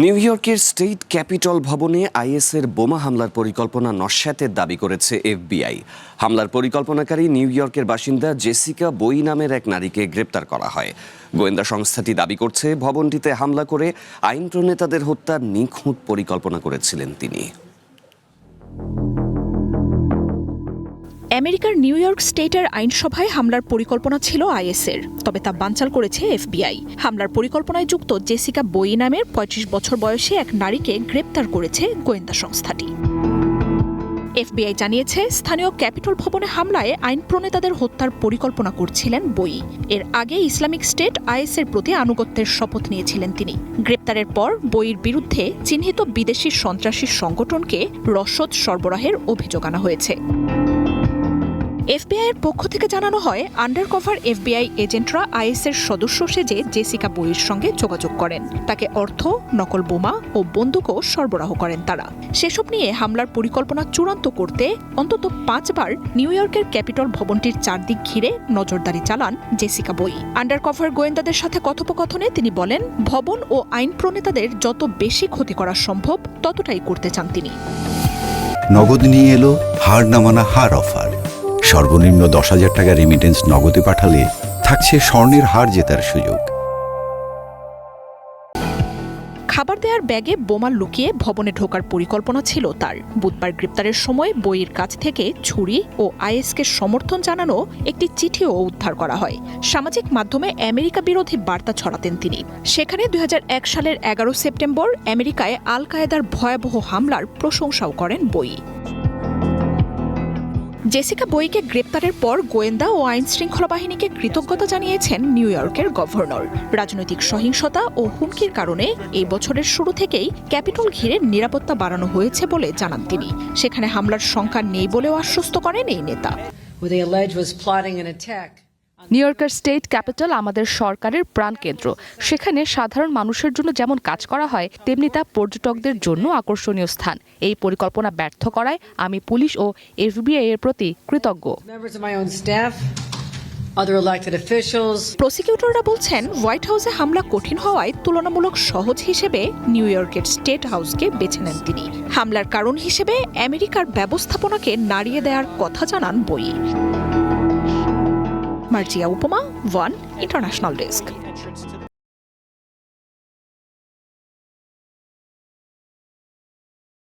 New ইয়র্কের state Capitol ভবনে আইএসের বোমা হামলার পরিকল্পনা নস্যাতের দাবি করেছে এফবিআই। হামলার পরিকল্পনাকারী নিউ ইয়র্কের বাসিন্দা জেসিকা বই নামের এক নারীকে গ্রেপ্তার করা হয়। গোয়েন্দা সংস্থাটি দাবি করছে ভবনটিতে হামলা করে আইন প্রণেতাদের হত্যার নিখুঁত পরিকল্পনা করেছিলেন তিনি। আমেরিকার নিউ ইয়র্ক স্টেটের আইনসভায় হামলার পরিকল্পনা ছিল আইএসের, তবে তা বানচাল করেছে এফবিআই। হামলার পরিকল্পনায় যুক্ত জেসিকা বই নামের ৩৫ বছর বয়সী এক নারীকে গ্রেপ্তার করেছে গোয়েন্দা সংস্থাটি। এফবিআই জানিয়েছে, স্থানীয় ক্যাপিটল ভবনে হামলায় আইন প্রণেতাদের হত্যার পরিকল্পনা করছিলেন বই। এর আগে ইসলামিক স্টেট আইএসের প্রতি আনুগত্যের শপথ নিয়েছিলেন তিনি। গ্রেপ্তারের পর বইয়ের বিরুদ্ধে চিহ্নিত বিদেশি সন্ত্রাসী সংগঠনকে রসদ সরবরাহের অভিযোগ আনা হয়েছে। এফবিআই এর পক্ষ থেকে জানানো হয়, আন্ডারকভার এফবিআই এজেন্টরা আইএসের সদস্য সেজে জেসিকা বইয়ের সঙ্গে যোগাযোগ করেন। তাকে অর্থ, নকল বোমা ও বন্দুকও সরবরাহ করেন তারা। সেসব নিয়ে হামলার পরিকল্পনা চূড়ান্ত করতে অন্তত ৫ বার নিউ ইয়র্কের ক্যাপিটল ভবনটির চারদিক ঘিরে নজরদারি চালান জেসিকা বই। আন্ডারকভার গোয়েন্দাদের সাথে কথোপকথনে তিনি বলেন, ভবন ও আইন প্রণেতাদের যত বেশি ক্ষতি করা সম্ভব ততটাই করতে চান তিনি। নগদ নিয়ে এলো হার না মানা হার অফার। সর্বনিম্ন ১০,০০০ টাকা রেমিটেন্স নগদে পাঠালে থাকছে স্বর্ণের হার জেতার সুযোগ। খাবার দেওয়ার ব্যাগে বোমা লুকিয়ে ভবনে ঢোকার পরিকল্পনা ছিল তার। বুধবার গ্রেপ্তারের সময় বইয়ের কাছ থেকে ছুরি ও আইএসকে সমর্থন জানানো একটি চিঠিও উদ্ধার করা হয়। সামাজিক মাধ্যমে আমেরিকা বিরোধী বার্তা ছড়াতেন তিনি। সেখানে ২০০১ সালের ১১ সেপ্টেম্বর আমেরিকায় আল কায়েদার ভয়াবহ হামলার প্রশংসাও করেন বই। জেসিকা বইকে গ্রেপ্তারের পর গোয়েন্দা ও আইন শৃঙ্খলা বাহিনীকে কৃতজ্ঞতা জানিয়েছেন নিউ ইয়র্কের গভর্নর। রাজনৈতিক সহিংসতা ও হুমকির কারণে এই বছরের শুরু থেকেই ক্যাপিটল ঘিরে নিরাপত্তা বাড়ানো হয়েছে বলে জানান তিনি। সেখানে হামলার সংখ্যা নেই বলেও আশ্বস্ত করেন এই নেতা। নিউ ইয়র্কের স্টেট ক্যাপিটল আমাদের সরকারের প্রাণকেন্দ্র। সেখানে সাধারণ মানুষের জন্য যেমন কাজ করা হয়, তেমনি তা পর্যটকদের জন্য আকর্ষণীয় স্থান। এই পরিকল্পনা ব্যর্থ করায় আমি পুলিশ ও এফবিআই এর প্রতি কৃতজ্ঞ। প্রসিকিউটররা বলছেন, হোয়াইট হাউসে হামলা কঠিন হওয়ায় তুলনামূলক সহজ হিসেবে নিউ ইয়র্কের স্টেট হাউসকে বেছে নেন তিনি। হামলার কারণ হিসেবে আমেরিকার ব্যবস্থাপনাকে নাড়িয়ে দেওয়ার কথা জানান বই। মার্জিয়া উপমা, ওয়ান ইন্টারন্যাশনাল ডেস্ক।